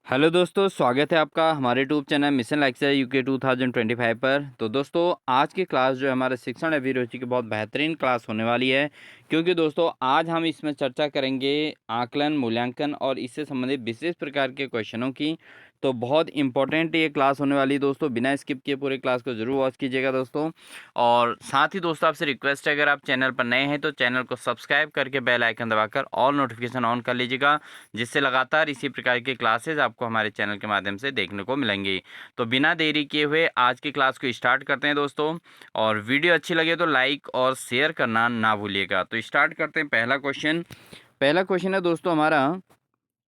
Hello दोस्तों, स्वागत है आपका हमारे YouTube channel mission lecture UK 2025 पर। तो दोस्तों, आज की क्लास जो है हमारे शिक्षण अभिरुचि की बहुत बेहतरीन क्लास होने वाली है, क्योंकि दोस्तों आज हम इसमें चर्चा करेंगे आकलन, मूल्यांकन और इससे संबंधित विशेष प्रकार के क्वेश्चनों की। तो बहुत इंपॉर्टेंट ये क्लास होने वाली है दोस्तों, बिना स्किप किए पूरे क्लास को जरूर वॉच कीजिएगा दोस्तों। और साथ ही दोस्तों आपसे रिक्वेस्ट है, अगर आप चैनल पर नए हैं तो चैनल को सब्सक्राइब करके बेल आइकन दबाकर ऑल नोटिफिकेशन ऑन कर लीजिएगा, जिससे लगातार इसी प्रकार की क्लासेस आपको हमारे चैनल के माध्यम से देखने को मिलेंगी। तो बिना देरी किए हुए आज की क्लास को स्टार्ट करते हैं दोस्तों। और वीडियो अच्छी लगे तो लाइक और शेयर करना ना भूलिएगा। तो स्टार्ट करते हैं। पहला क्वेश्चन है दोस्तों हमारा,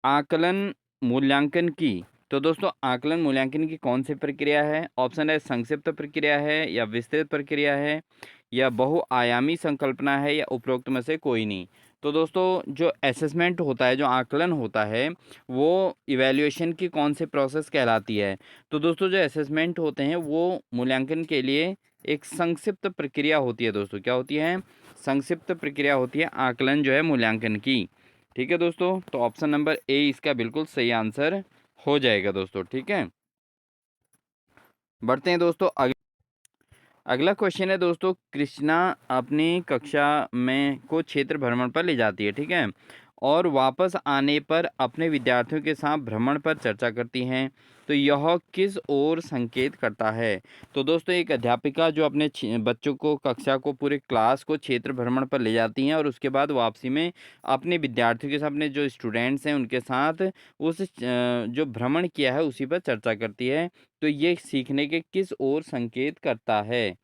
आकलन मूल्यांकन की। तो दोस्तों, आकलन मूल्यांकन की कौन सी प्रक्रिया है? ऑप्शन है संक्षिप्त प्रक्रिया है, या विस्तृत प्रक्रिया है, या बहुआयामी संकल्पना है, या उपरोक्त में से कोई नहीं। तो दोस्तों, जो असेसमेंट होता है, जो आकलन होता है, वो इवैल्यूएशन की कौन सी प्रोसेस कहलाती है? तो दोस्तों, जो असेसमेंट होते हैं वो मूल्यांकन के लिए एक संक्षिप्त प्रक्रिया होती है दोस्तों। क्या होती है? संक्षिप्त प्रक्रिया होती है आकलन जो है मूल्यांकन की। ठीक है दोस्तों, तो ऑप्शन नंबर ए इसका बिल्कुल सही आंसर हो जाएगा दोस्तों। ठीक है, बढ़ते हैं दोस्तों। अगला क्वेश्चन है दोस्तों, कृष्णा अपनी कक्षा में को क्षेत्र भ्रमण पर ले जाती है, ठीक है, और वापस आने पर अपने विद्यार्थियों के साथ भ्रमण पर चर्चा करती हैं। तो यह किस ओर संकेत करता है? तो दोस्तों, एक अध्यापिका जो अपने बच्चों को, कक्षा को, पूरे क्लास को क्षेत्र भ्रमण पर ले जाती हैं और उसके बाद वापसी में अपने विद्यार्थियों के साथ, अपने जो स्टूडेंट्स हैं उनके साथ उस जो भ्रमण किया है उसी पर चर्चा करती है। तो ये सीखने के किस ओर संकेत करता है?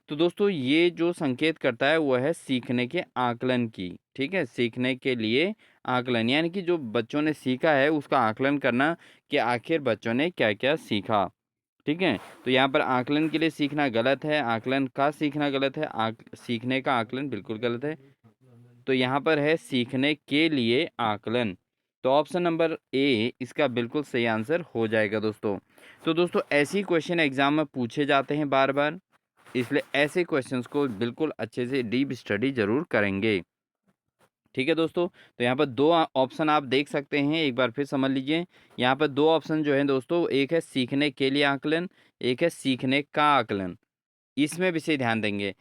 तो दोस्तों, ये जो संकेत करता है वो है सीखने के आकलन की। ठीक है, सीखने के लिए आकलन, यानी कि जो बच्चों ने सीखा है उसका आकलन करना कि आखिर बच्चों ने क्या क्या सीखा। ठीक है, तो यहाँ पर आकलन के लिए सीखना गलत है, आकलन का सीखना गलत है, सीखने का आकलन बिल्कुल गलत है। तो यहाँ पर है सीखने के लिए आकलन। तो ऑप्शन नंबर ए इसका बिल्कुल सही आंसर हो जाएगा दोस्तों। तो दोस्तों, ऐसी क्वेश्चन एग्जाम में पूछे जाते हैं बार बार, इसलिए ऐसे क्वेश्चंस को बिल्कुल अच्छे से डीप स्टडी जरूर करेंगे। ठीक है दोस्तों, तो यहाँ पर दो ऑप्शन आप देख सकते हैं, एक बार फिर समझ लीजिए। यहाँ पर दो ऑप्शन जो है दोस्तों, एक है सीखने के लिए आकलन, एक है सीखने का आकलन। इसमें विषय ध्यान देंगे।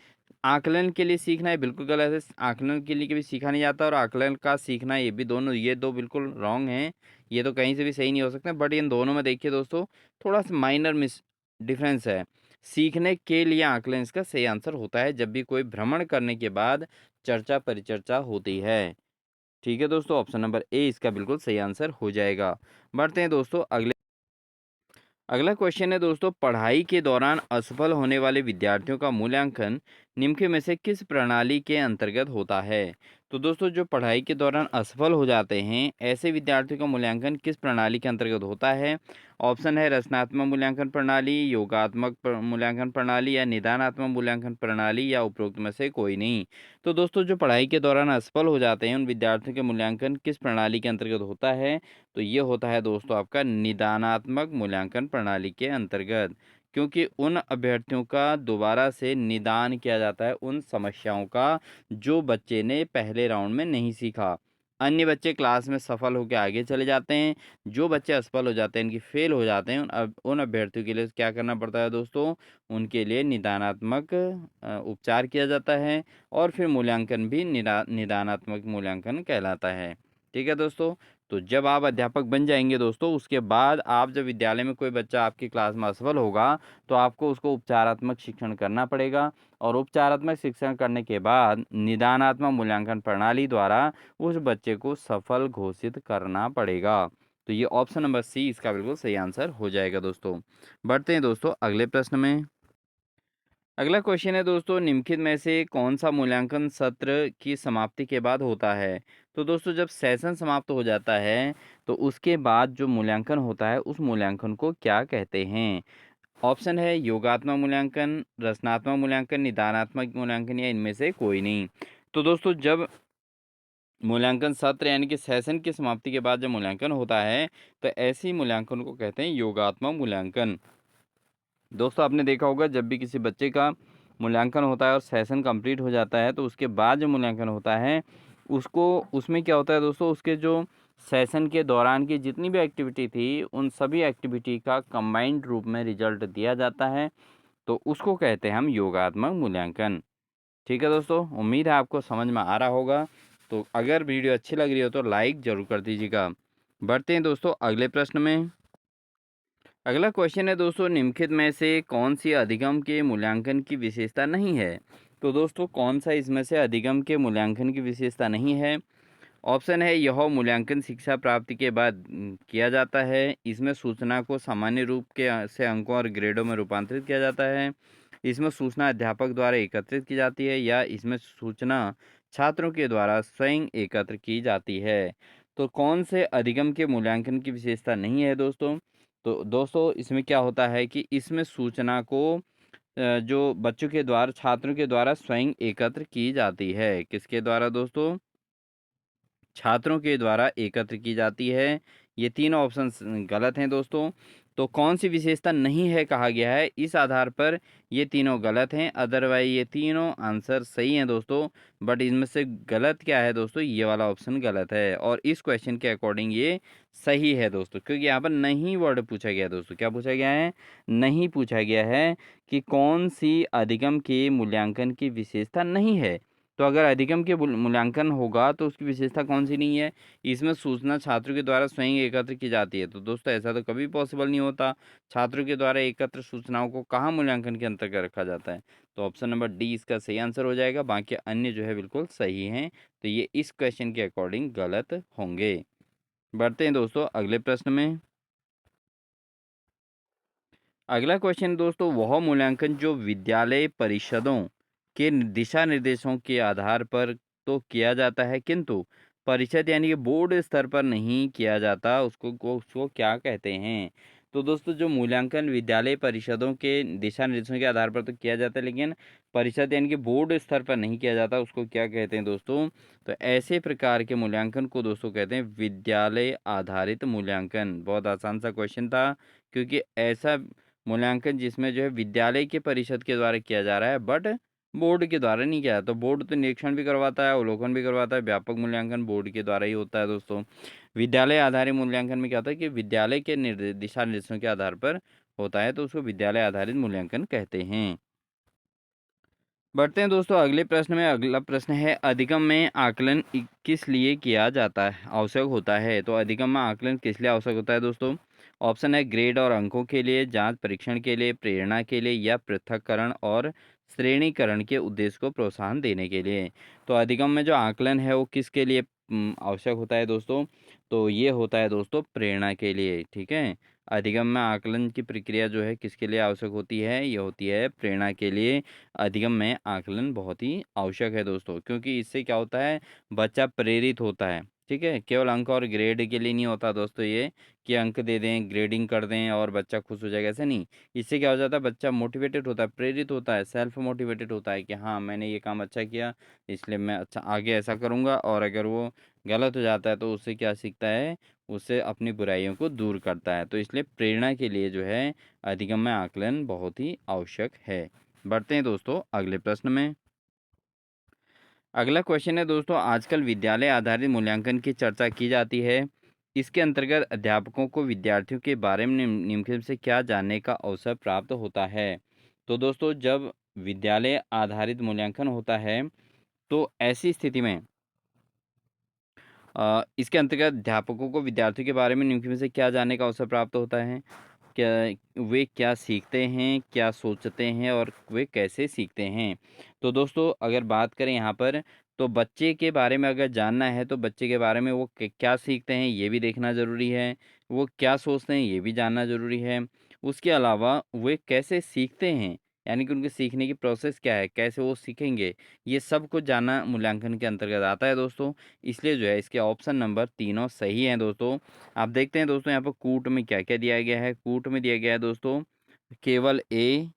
आकलन के लिए सीखना है बिल्कुल गलत है, आकलन के लिए कभी सीखा नहीं जाता, और आकलन का सीखना ये भी दोनों, ये दो बिल्कुल रॉन्ग हैं। ये तो कहीं से भी सही नहीं हो सकते, बट इन दोनों में देखिए दोस्तों, थोड़ा सा माइनर मिस डिफरेंस है। सीखने के लिए आकलन इसका सही आंसर होता है जब भी कोई भ्रमण करने के बाद चर्चा परिचर्चा होती है। ठीक है दोस्तों, ऑप्शन नंबर ए इसका बिल्कुल सही आंसर हो जाएगा। बढ़ते हैं दोस्तों अगला क्वेश्चन है दोस्तों, पढ़ाई के दौरान असफल होने वाले विद्यार्थियों का मूल्यांकन निम्न में से किस प्रणाली के अंतर्गत होता है? तो दोस्तों, जो पढ़ाई के दौरान असफल हो जाते हैं ऐसे विद्यार्थियों का मूल्यांकन किस प्रणाली के अंतर्गत होता है? ऑप्शन है रचनात्मक मूल्यांकन प्रणाली, योगात्मक मूल्यांकन प्रणाली, या निदानात्मक मूल्यांकन प्रणाली, या उपरोक्त में से कोई नहीं। तो दोस्तों, जो पढ़ाई के दौरान असफल हो जाते हैं उन विद्यार्थियों के मूल्यांकन किस प्रणाली के अंतर्गत होता है? तो ये होता है दोस्तों आपका निदानात्मक मूल्यांकन प्रणाली के अंतर्गत, क्योंकि उन अभ्यर्थियों का दोबारा से निदान किया जाता है उन समस्याओं का जो बच्चे ने पहले राउंड में नहीं सीखा। अन्य बच्चे क्लास में सफल होकर आगे चले जाते हैं, जो बच्चे असफल हो जाते हैं, इनकी फेल हो जाते हैं, उन अभ्यर्थियों के लिए क्या करना पड़ता है दोस्तों? उनके लिए निदानात्मक उपचार किया जाता है, और फिर मूल्यांकन भी निदानात्मक मूल्यांकन कहलाता है। ठीक है दोस्तों, तो जब आप अध्यापक बन जाएंगे दोस्तों, उसके बाद आप जब विद्यालय में कोई बच्चा आपकी क्लास में असफल होगा तो आपको उसको उपचारात्मक शिक्षण करना पड़ेगा, और उपचारात्मक शिक्षण करने के बाद निदानात्मक मूल्यांकन प्रणाली द्वारा उस बच्चे को सफल घोषित करना पड़ेगा। तो ये ऑप्शन नंबर सी इसका बिल्कुल सही आंसर हो जाएगा दोस्तों। बढ़ते हैं दोस्तों अगले प्रश्न में। अगला क्वेश्चन है दोस्तों, निम्नलिखित में से कौन सा मूल्यांकन सत्र की समाप्ति के बाद होता है? तो दोस्तों, जब सेशन समाप्त हो जाता है तो उसके बाद जो मूल्यांकन होता है उस मूल्यांकन को क्या कहते हैं? ऑप्शन है योगात्मक मूल्यांकन, रचनात्मक मूल्यांकन, निदानात्मक मूल्यांकन, या इनमें से कोई नहीं। तो दोस्तों, जब मूल्यांकन सत्र यानी कि सेशन की समाप्ति के बाद जब मूल्यांकन होता है तो ऐसी मूल्यांकन को कहते हैं योगात्मक मूल्यांकन। दोस्तों, आपने देखा होगा जब भी किसी बच्चे का मूल्यांकन होता है और सेशन कंप्लीट हो जाता है तो उसके बाद जो मूल्यांकन होता है उसको, उसमें क्या होता है दोस्तों, उसके जो सेशन के दौरान की जितनी भी एक्टिविटी थी, उन सभी एक्टिविटी का कंबाइंड रूप में रिजल्ट दिया जाता है, तो उसको कहते हैं हम योगात्मक मूल्यांकन। ठीक है दोस्तों, उम्मीद है आपको समझ में आ रहा होगा। तो अगर वीडियो अच्छी लग रही हो तो लाइक ज़रूर कर दीजिएगा। बढ़ते हैं दोस्तों अगले प्रश्न में। अगला क्वेश्चन है दोस्तों, निम्नलिखित में से कौन सी अधिगम के मूल्यांकन की विशेषता नहीं है? तो दोस्तों कौन सा इसमें से अधिगम के मूल्यांकन की विशेषता नहीं है? ऑप्शन है, यह मूल्यांकन शिक्षा प्राप्ति के बाद किया जाता है। इसमें सूचना को सामान्य रूप के से अंकों और ग्रेडों में रूपांतरित किया जाता है। इसमें सूचना अध्यापक द्वारा एकत्रित की जाती है, या इसमें सूचना छात्रों के द्वारा स्वयं एकत्र की जाती है। तो कौन से अधिगम के मूल्यांकन की विशेषता नहीं है दोस्तों? तो दोस्तों इसमें क्या होता है कि इसमें सूचना को जो बच्चों के द्वारा, छात्रों के द्वारा स्वयं एकत्र की जाती है। किसके द्वारा दोस्तों? छात्रों के द्वारा एकत्र की जाती है। ये तीनों ऑप्शंस गलत हैं दोस्तों। तो कौन सी विशेषता नहीं है कहा गया है, इस आधार पर ये तीनों गलत हैं। अदरवाइज ये तीनों आंसर सही हैं दोस्तों। बट इनमें से गलत क्या है दोस्तों? ये वाला ऑप्शन गलत है, और इस क्वेश्चन के अकॉर्डिंग ये सही है दोस्तों, क्योंकि यहाँ पर नहीं वर्ड पूछा गया है दोस्तों। क्या पूछा गया है? नहीं पूछा गया है कि कौन सी अधिगम के मूल्यांकन की विशेषता नहीं है। तो अगर अधिगम के मूल्यांकन होगा तो उसकी विशेषता कौन सी नहीं है? इसमें सूचना छात्रों के द्वारा स्वयं एकत्र की जाती है। तो दोस्तों ऐसा तो कभी पॉसिबल नहीं होता। छात्रों के द्वारा एकत्र सूचनाओं को कहाँ मूल्यांकन के अंतर्गत रखा जाता है? तो ऑप्शन नंबर डी इसका सही आंसर हो जाएगा। बाकी अन्य जो है बिल्कुल सही हैं। तो ये इस क्वेश्चन के अकॉर्डिंग गलत होंगे। बढ़ते हैं दोस्तों अगले प्रश्न में। अगला क्वेश्चन दोस्तों, वह मूल्यांकन जो विद्यालय परिषदों के दिशा निर्देशों के आधार पर तो किया जाता है, किंतु परिषद यानी कि बोर्ड स्तर पर नहीं किया जाता, उसको क्या कहते हैं? तो दोस्तों जो मूल्यांकन विद्यालय परिषदों के दिशा निर्देशों के आधार पर तो किया जाता है, लेकिन परिषद यानी कि बोर्ड स्तर पर नहीं किया जाता, उसको क्या कहते हैं दोस्तों? तो ऐसे प्रकार के मूल्यांकन को दोस्तों कहते हैं विद्यालय आधारित मूल्यांकन। बहुत आसान सा क्वेश्चन था, क्योंकि ऐसा मूल्यांकन जिसमें जो है विद्यालय के परिषद के द्वारा किया जा रहा है, बट बोर्ड के द्वारा नहीं किया। तो बोर्ड तो निरीक्षण भी करवाता है, अवलोकन भी करवाता है। व्यापक मूल्यांकन बोर्ड के द्वारा ही होता है दोस्तों। विद्यालय आधारित मूल्यांकन में क्या होता है कि विद्यालय के दिशा निर्देशों के आधार पर होता है, तो उसको विद्यालय आधारित मूल्यांकन कहते हैं। बढ़ते हैं दोस्तों अगले प्रश्न में। अगला प्रश्न है, अधिगम में आकलन किस लिए किया जाता है, आवश्यक होता है? तो अधिगम में आकलन किस लिए आवश्यक होता है दोस्तों? ऑप्शन है, ग्रेड और अंकों के लिए, जांच परीक्षण के लिए, प्रेरणा के लिए, या पृथक्करण और श्रेणीकरण के उद्देश्य को प्रोत्साहन देने के लिए। तो अधिगम में जो आकलन है वो किसके लिए आवश्यक होता है दोस्तों? तो ये होता है दोस्तों प्रेरणा के लिए। ठीक है, अधिगम में आकलन की प्रक्रिया जो है किसके लिए आवश्यक होती है? ये होती है प्रेरणा के लिए। अधिगम में आकलन बहुत ही आवश्यक है दोस्तों, क्योंकि इससे क्या होता है, बच्चा प्रेरित होता है। ठीक है, केवल अंक और ग्रेड के लिए नहीं होता दोस्तों ये, कि अंक दे दें, ग्रेडिंग कर दें और बच्चा खुश हो जाएगा, ऐसा नहीं। इससे क्या हो जाता है, बच्चा मोटिवेटेड होता है, प्रेरित होता है, सेल्फ मोटिवेटेड होता है कि हाँ मैंने ये काम अच्छा किया, इसलिए मैं अच्छा आगे ऐसा करूँगा। और अगर वो गलत हो जाता है तो उससे क्या सीखता है, उससे अपनी बुराइयों को दूर करता है। तो इसलिए प्रेरणा के लिए जो है अधिगम में आकलन बहुत ही आवश्यक है। बढ़ते हैं दोस्तों अगले प्रश्न में। अगला क्वेश्चन है दोस्तों, आजकल विद्यालय आधारित मूल्यांकन की चर्चा की जाती है। इसके अंतर्गत अध्यापकों को विद्यार्थियों के बारे में निम्नलिखित से क्या जानने का अवसर प्राप्त होता है? तो दोस्तों जब विद्यालय आधारित मूल्यांकन होता है, तो ऐसी स्थिति में इसके अंतर्गत अध्यापकों को विद्यार्थियों के बारे में निम्नलिखित में से क्या जानने का अवसर प्राप्त होता है? क्या वे क्या सीखते हैं, क्या सोचते हैं और वे कैसे सीखते हैं? तो दोस्तों अगर बात करें यहाँ पर, तो बच्चे के बारे में अगर जानना है तो बच्चे के बारे में वो क्या सीखते हैं ये भी देखना ज़रूरी है। वो क्या सोचते हैं ये भी जानना ज़रूरी है। उसके अलावा वे कैसे सीखते हैं, यानी कि उनके सीखने की प्रोसेस क्या है, कैसे वो सीखेंगे, ये सब कुछ जानना मूल्यांकन के अंतर्गत आता है दोस्तों। इसलिए जो है इसके ऑप्शन नंबर तीनों सही हैं दोस्तों। आप देखते हैं दोस्तों यहाँ पर कूट में क्या-क्या दिया गया है। कूट में दिया गया है दोस्तों केवल ए,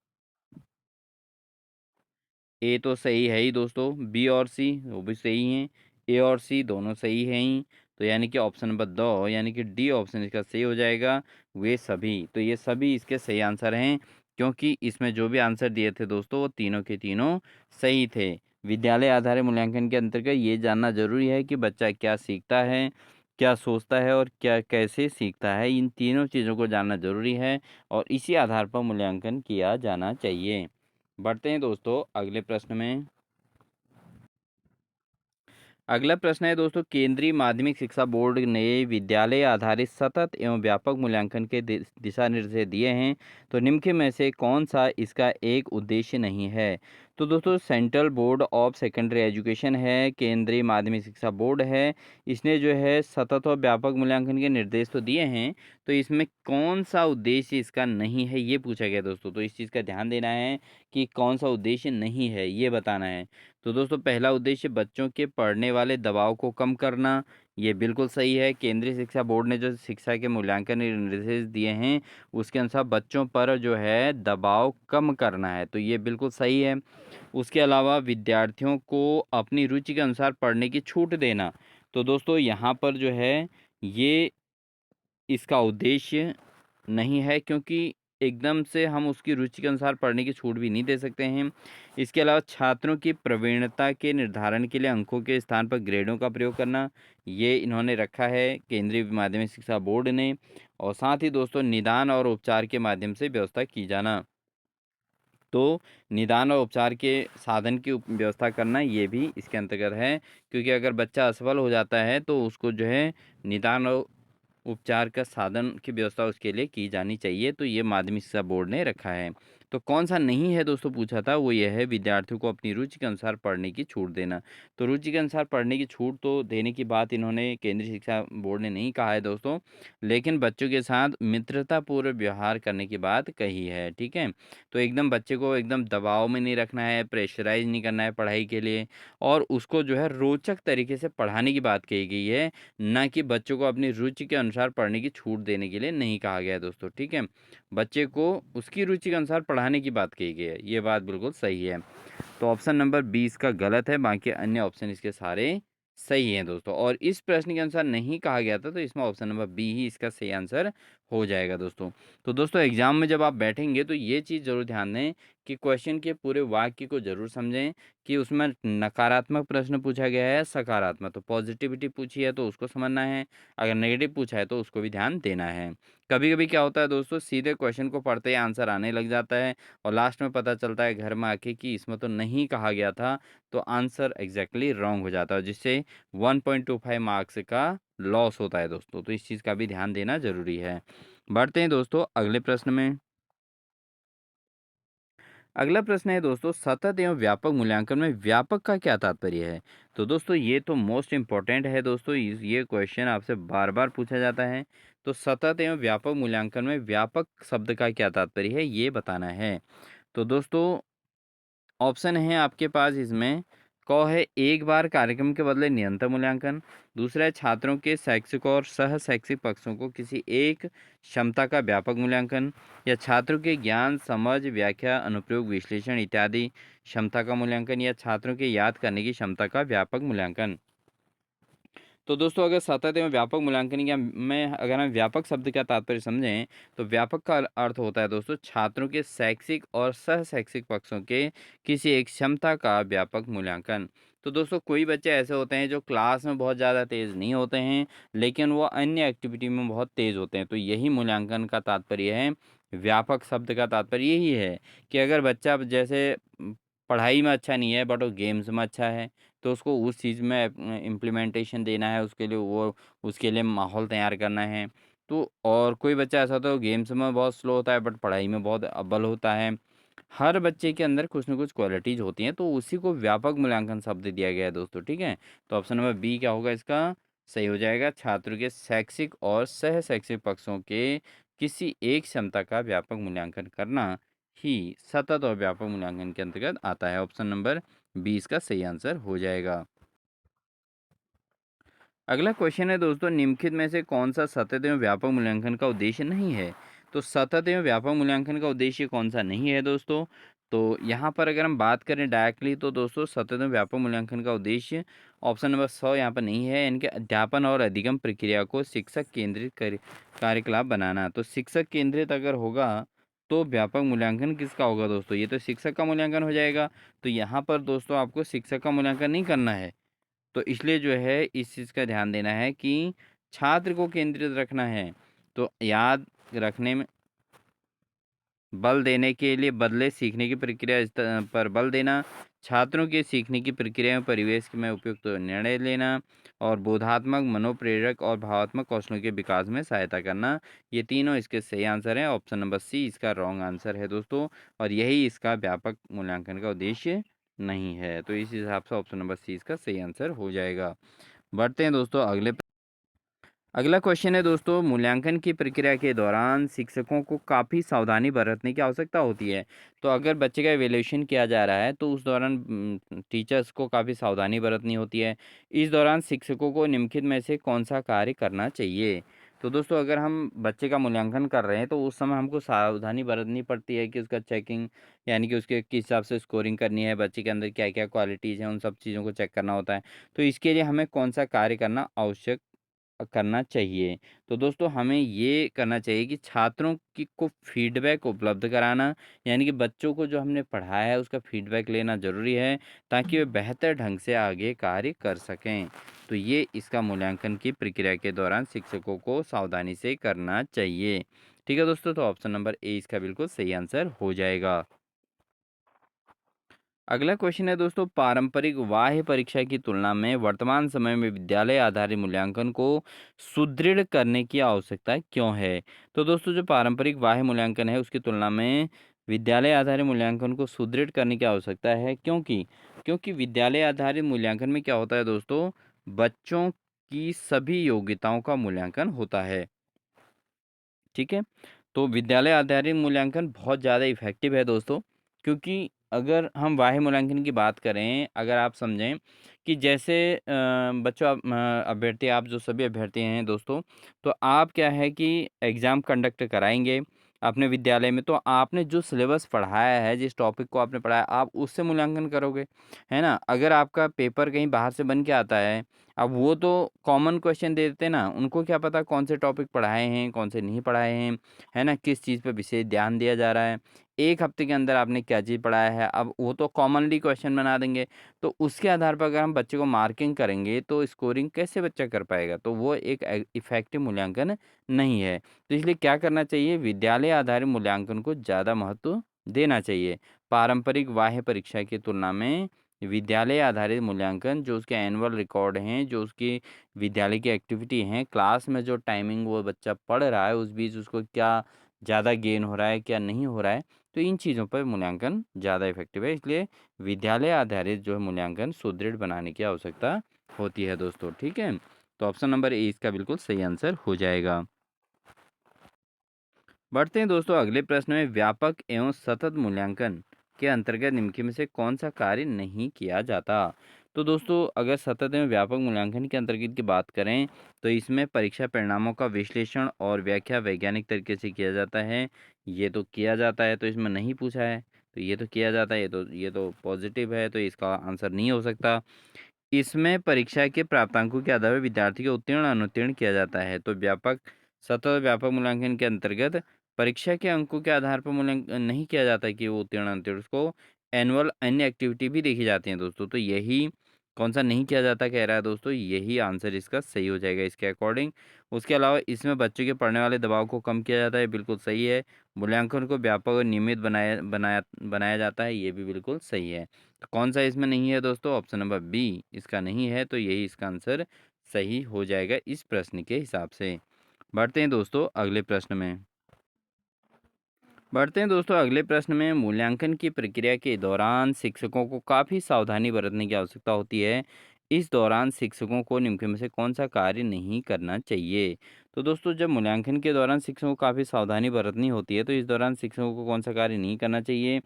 ए तो सही है ही दोस्तों, बी और सी वो भी सही हैं, ए और सी दोनों सही हैं ही। तो यानी कि ऑप्शन नंबर 2 यानी कि डी ऑप्शन इसका सही हो जाएगा। वे सभी, तो ये सभी इसके सही आंसर हैं, क्योंकि इसमें जो भी आंसर दिए थे दोस्तों वो तीनों के तीनों सही थे। विद्यालय आधारित मूल्यांकन के अंतर्गत ये जानना ज़रूरी है कि बच्चा क्या सीखता है, क्या सोचता है और क्या कैसे सीखता है, इन तीनों चीज़ों को जानना ज़रूरी है और इसी आधार पर मूल्यांकन किया जाना चाहिए। बढ़ते हैं दोस्तों अगले प्रश्न में। अगला प्रश्न है दोस्तों, केंद्रीय माध्यमिक शिक्षा बोर्ड ने विद्यालय आधारित सतत एवं व्यापक मूल्यांकन के दिशा निर्देश दिए हैं, तो निम्न में से कौन सा इसका एक उद्देश्य नहीं है। तो दोस्तों central board of secondary education है, केंद्रीय माध्यमिक शिक्षा बोर्ड है, इसने जो है सतत और व्यापक मूल्यांकन के निर्देश तो दिए हैं, तो इसमें कौन सा उद्देश्य इसका नहीं है ये पूछा गया दोस्तों। तो इस चीज़ का ध्यान देना है कि कौन सा उद्देश्य नहीं है ये बताना है। तो दोस्तों पहला उद्देश्य बच्चों के पढ़ने वाले दबाव को कम करना, ये बिल्कुल सही है। केंद्रीय शिक्षा बोर्ड ने जो शिक्षा के मूल्यांकन निर्देश दिए हैं, उसके अनुसार बच्चों पर जो है दबाव कम करना है, तो ये बिल्कुल सही है। उसके अलावा विद्यार्थियों को अपनी रुचि के अनुसार पढ़ने की छूट देना, तो दोस्तों यहाँ पर जो है ये इसका उद्देश्य नहीं है, क्योंकि एकदम से हम उसकी रुचि के अनुसार पढ़ने की छूट भी नहीं दे सकते हैं। इसके अलावा छात्रों की प्रवीणता के निर्धारण के लिए अंकों के स्थान पर ग्रेडों का प्रयोग करना, ये इन्होंने रखा है केंद्रीय माध्यमिक शिक्षा बोर्ड ने। और साथ ही दोस्तों निदान और उपचार के माध्यम से व्यवस्था की जाना, तो निदान और उपचार के साधन की व्यवस्था करना ये भी इसके अंतर्गत है, क्योंकि अगर बच्चा असफल हो जाता है तो उसको जो है निदान और उपचार का साधन की व्यवस्था उसके लिए की जानी चाहिए, तो ये माध्यमिक शिक्षा बोर्ड ने रखा है। तो कौन सा नहीं है दोस्तों पूछा था, वो ये है विद्यार्थियों को अपनी रुचि के अनुसार पढ़ने की छूट देना। तो रुचि के अनुसार पढ़ने की छूट तो देने की बात इन्होंने केंद्रीय शिक्षा बोर्ड ने नहीं कहा है दोस्तों, लेकिन बच्चों के साथ मित्रतापूर्व व्यवहार करने की बात कही है, ठीक है। तो एकदम बच्चे को एकदम दबाव में नहीं रखना है, प्रेशराइज नहीं करना है पढ़ाई के लिए, और उसको जो है रोचक तरीके से पढ़ाने की बात कही गई है, ना कि बच्चों को अपनी रुचि के अनुसार पढ़ने की छूट देने के लिए नहीं कहा गया है दोस्तों, ठीक है। बच्चे को उसकी रुचि के अनुसार पढ़ाने की बात कही गई है, ये बात बिल्कुल सही है। तो ऑप्शन नंबर 20 का गलत है, बाकी अन्य ऑप्शन इसके सारे सही हैं दोस्तों। और इस प्रश्न के अनुसार नहीं कहा गया था, तो इसमें ऑप्शन नंबर बी ही इसका सही आंसर हो जाएगा दोस्तों। तो दोस्तों एग्जाम में जब आप बैठेंगे तो ये चीज़ ज़रूर ध्यान दें कि क्वेश्चन के पूरे वाक्य को ज़रूर समझें कि उसमें नकारात्मक प्रश्न पूछा गया है, सकारात्मक, तो पॉजिटिविटी पूछी है तो उसको समझना है, अगर नेगेटिव पूछा है तो उसको भी ध्यान देना है। कभी कभी क्या होता है दोस्तों, सीधे क्वेश्चन को पढ़ते ही आंसर आने लग जाता है और लास्ट में पता चलता है घर में आके कि इसमें तो नहीं कहा गया था, तो आंसर एग्जैक्टली रॉन्ग हो जाता है, जिससे 1.25 मार्क्स का लॉस होता है दोस्तों। तो इस चीज़ का भी ध्यान देना ज़रूरी है। बढ़ते हैं दोस्तों अगले प्रश्न में। अगला प्रश्न है दोस्तों, सतत एवं व्यापक मूल्यांकन में व्यापक का क्या तात्पर्य है। तो दोस्तों ये तो मोस्ट इम्पॉर्टेंट है दोस्तों, ये क्वेश्चन आपसे बार बार पूछा जाता है। तो सतत एवं व्यापक मूल्यांकन में व्यापक शब्द का क्या तात्पर्य है ये बताना है। तो दोस्तों ऑप्शन है आपके पास इसमें, क है एक बार कार्यक्रम के बदले निरंतर मूल्यांकन, दूसरा है छात्रों के शैक्षिक और सह शैक्षिक पक्षों को किसी एक क्षमता का व्यापक मूल्यांकन, या छात्रों के ज्ञान समझ व्याख्या अनुप्रयोग विश्लेषण इत्यादि क्षमता का मूल्यांकन, या छात्रों के याद करने की क्षमता का व्यापक मूल्यांकन। तो दोस्तों अगर सतत एवं व्यापक मूल्यांकन या में अगर हम व्यापक शब्द का तात्पर्य समझें, तो व्यापक का अर्थ होता है दोस्तों छात्रों के शैक्षिक और सह शैक्षिक पक्षों के किसी एक क्षमता का व्यापक मूल्यांकन। तो दोस्तों कोई बच्चे ऐसे होते हैं जो क्लास में बहुत ज़्यादा तेज़ नहीं होते हैं, लेकिन वो अन्य एक्टिविटी में बहुत तेज़ होते हैं, तो यही मूल्यांकन का तात्पर्य है। व्यापक शब्द का तात्पर्य यही है कि अगर बच्चा जैसे पढ़ाई में अच्छा नहीं है बट वो गेम्स में अच्छा है, तो उसको उस चीज़ में इम्प्लीमेंटेशन देना है, उसके लिए वो उसके लिए माहौल तैयार करना है। तो और कोई बच्चा ऐसा होता है वो गेम्स में बहुत स्लो होता है बट पढ़ाई में बहुत अव्वल होता है। हर बच्चे के अंदर कुछ न कुछ क्वालिटीज़ होती हैं, तो उसी को व्यापक मूल्यांकन शब्द दिया गया है दोस्तों, ठीक है। तो ऑप्शन नंबर बी क्या होगा इसका सही हो जाएगा, छात्रों के शैक्षिक और सह शैक्षिक पक्षों के किसी एक क्षमता का व्यापक मूल्यांकन करना ही सतत और व्यापक मूल्यांकन के अंतर्गत आता है। ऑप्शन नंबर 20 का सही आंसर हो जाएगा। अगला क्वेश्चन है दोस्तों, निम्नलिखित में से कौन सा सतत एवं व्यापक मूल्यांकन का उद्देश्य नहीं है। तो सतत एवं व्यापक मूल्यांकन का उद्देश्य कौन सा नहीं है दोस्तों। तो यहाँ पर अगर हम बात करें डायरेक्टली, तो दोस्तों सतत एवं व्यापक मूल्यांकन का उद्देश्य ऑप्शन नंबर 100 यहाँ पर नहीं है, इनके अध्यापन और अधिगम प्रक्रिया को शिक्षक केंद्रित कार्यकलाप बनाना। तो शिक्षक केंद्रित अगर होगा तो व्यापक मूल्यांकन किसका होगा दोस्तों, ये तो शिक्षक का मूल्यांकन हो जाएगा। तो यहाँ पर दोस्तों आपको शिक्षक का मूल्यांकन नहीं करना है, तो इसलिए जो है इस चीज़ का ध्यान देना है कि छात्र को केंद्रित रखना है। तो याद रखने में बल देने के लिए बदले सीखने की प्रक्रिया पर बल देना, छात्रों के सीखने की प्रक्रिया में परिवेश में उपयुक्त निर्णय लेना और बोधात्मक, मनोप्रेरक और भावात्मक कौशलों के विकास में सहायता करना। ये तीनों इसके सही आंसर हैं। ऑप्शन नंबर सी इसका रॉन्ग आंसर है दोस्तों, और यही इसका व्यापक मूल्यांकन का उद्देश्य नहीं है। तो इस हिसाब से ऑप्शन नंबर सी इसका सही आंसर हो जाएगा। बढ़ते हैं दोस्तों अगला क्वेश्चन है दोस्तों, मूल्यांकन की प्रक्रिया के दौरान शिक्षकों को काफ़ी सावधानी बरतने की आवश्यकता होती है। तो अगर बच्चे का इवैल्यूएशन किया जा रहा है तो उस दौरान टीचर्स को काफ़ी सावधानी बरतनी होती है। इस दौरान शिक्षकों को निम्नलिखित में से कौन सा कार्य करना चाहिए? तो दोस्तों अगर हम बच्चे का मूल्यांकन कर रहे हैं तो उस समय हमको सावधानी बरतनी पड़ती है कि उसका चेकिंग, यानी कि उसके किस हिसाब से स्कोरिंग करनी है, बच्चे के अंदर क्या क्या क्वालिटीज़ हैं, उन सब चीज़ों को चेक करना होता है। तो इसके लिए हमें कौन सा कार्य करना चाहिए। तो दोस्तों हमें ये करना चाहिए कि छात्रों की को फीडबैक उपलब्ध कराना, यानी कि बच्चों को जो हमने पढ़ाया है उसका फीडबैक लेना ज़रूरी है ताकि वे बेहतर ढंग से आगे कार्य कर सकें। तो ये इसका मूल्यांकन की प्रक्रिया के दौरान शिक्षकों को सावधानी से करना चाहिए। ठीक है दोस्तों, तो ऑप्शन नंबर ए इसका बिल्कुल सही आंसर हो जाएगा। अगला क्वेश्चन है दोस्तों, पारंपरिक बाह्य परीक्षा की तुलना में वर्तमान समय में विद्यालय आधारित मूल्यांकन को सुदृढ़ करने की आवश्यकता क्यों है? तो दोस्तों जो पारंपरिक बाह्य मूल्यांकन है उसकी तुलना में विद्यालय आधारित मूल्यांकन को सुदृढ़ करने की आवश्यकता है, क्योंकि क्योंकि विद्यालय आधारित मूल्यांकन में क्या होता है दोस्तों, बच्चों की सभी योग्यताओं का मूल्यांकन होता है। ठीक है? तो विद्यालय आधारित मूल्यांकन बहुत ज़्यादा इफ़ेक्टिव है दोस्तों, क्योंकि अगर हम बाह्य मूल्यांकन की बात करें, अगर आप समझें कि जैसे बच्चों अभ्यर्थी, आप जो सभी अभ्यर्थी हैं दोस्तों, तो आप क्या है कि एग्ज़ाम कंडक्ट कराएँगे अपने विद्यालय में, तो आपने जो सिलेबस पढ़ाया है, जिस टॉपिक को आपने पढ़ाया, आप उससे मूल्यांकन करोगे, है ना? अगर आपका पेपर कहीं बाहर से बन के आता है, अब वो तो कॉमन क्वेश्चन दे देते हैं ना, उनको क्या पता कौन से टॉपिक पढ़ाए हैं, कौन से नहीं पढ़ाए हैं, है ना? किस चीज़ पे विशेष ध्यान दिया जा रहा है। 1 हफ्ते के अंदर आपने क्या चीज़ पढ़ाया है, अब वो तो कॉमनली क्वेश्चन बना देंगे। तो उसके आधार पर अगर हम बच्चे को मार्किंग करेंगे, तो स्कोरिंग कैसे बच्चा कर पाएगा? तो वो एक इफ़ेक्टिव मूल्यांकन नहीं है। तो इसलिए क्या करना चाहिए? विद्यालय आधारित मूल्यांकन को ज़्यादा महत्व देना चाहिए। पारंपरिक बाह्य परीक्षा की तुलना में विद्यालय आधारित मूल्यांकन, जो उसके एनुअल रिकॉर्ड हैं, जो उसकी विद्यालय की एक्टिविटी हैं, क्लास में जो टाइमिंग वो बच्चा पढ़ रहा है, उस बीच उसको क्या ज़्यादा गेन हो रहा है, क्या नहीं हो रहा है, तो इन चीज़ों पर मूल्यांकन ज़्यादा इफ़ेक्टिव है। इसलिए विद्यालय आधारित जो है मूल्यांकन सुदृढ़ बनाने की आवश्यकता होती है दोस्तों, ठीक है? तो ऑप्शन नंबर ए इसका बिल्कुल सही आंसर हो जाएगा। बढ़ते हैं दोस्तों अगले प्रश्न में, व्यापक एवं सतत मूल्यांकन के अंतर्गत निम्नलिखित में से कौन सा कार्य नहीं किया जाता? तो दोस्तों अगर सतत एवं व्यापक मूल्यांकन के अंतर्गत की बात करें तो इसमें परीक्षा परिणामों का विश्लेषण और व्याख्या वैज्ञानिक तरीके से किया जाता है। ये तो किया जाता है, तो इसमें नहीं पूछा है, तो ये तो किया जाता है, ये तो पॉजिटिव है, तो इसका आंसर नहीं हो सकता। इसमें परीक्षा के प्राप्तांकों के आधार पर विद्यार्थी को उत्तीर्ण अनुत्तीर्ण किया जाता है। तो सतत व्यापक मूल्यांकन के अंतर्गत परीक्षा के अंकों के आधार पर मूल्यांकन नहीं किया जाता कि वो उत्तीर्ण अनुत्तीर्ण, उसको एनुअल अन्य एक्टिविटी भी देखी जाती हैं दोस्तों। तो यही कौन सा नहीं किया जाता कह रहा है दोस्तों, यही आंसर इसका सही हो जाएगा इसके अकॉर्डिंग। उसके अलावा इसमें बच्चों के पढ़ने वाले दबाव को कम किया जाता है, बिल्कुल सही है। मूल्यांकन को व्यापक और नियमित बनाया बनाया बनाया जाता है, ये भी बिल्कुल सही है। तो कौन सा इसमें नहीं है दोस्तों, ऑप्शन नंबर बी इसका नहीं है, तो यही इसका आंसर सही हो जाएगा इस प्रश्न के हिसाब से। बढ़ते हैं दोस्तों अगले प्रश्न में। बढ़ते हैं दोस्तों अगले प्रश्न में, मूल्यांकन की प्रक्रिया के दौरान शिक्षकों को काफ़ी सावधानी बरतने की आवश्यकता होती है। इस दौरान शिक्षकों को निम्न में से कौन सा कार्य नहीं करना चाहिए? तो दोस्तों जब मूल्यांकन के दौरान शिक्षकों को काफ़ी सावधानी बरतनी होती है, तो इस दौरान शिक्षकों को कौन सा कार्य नहीं करना चाहिए?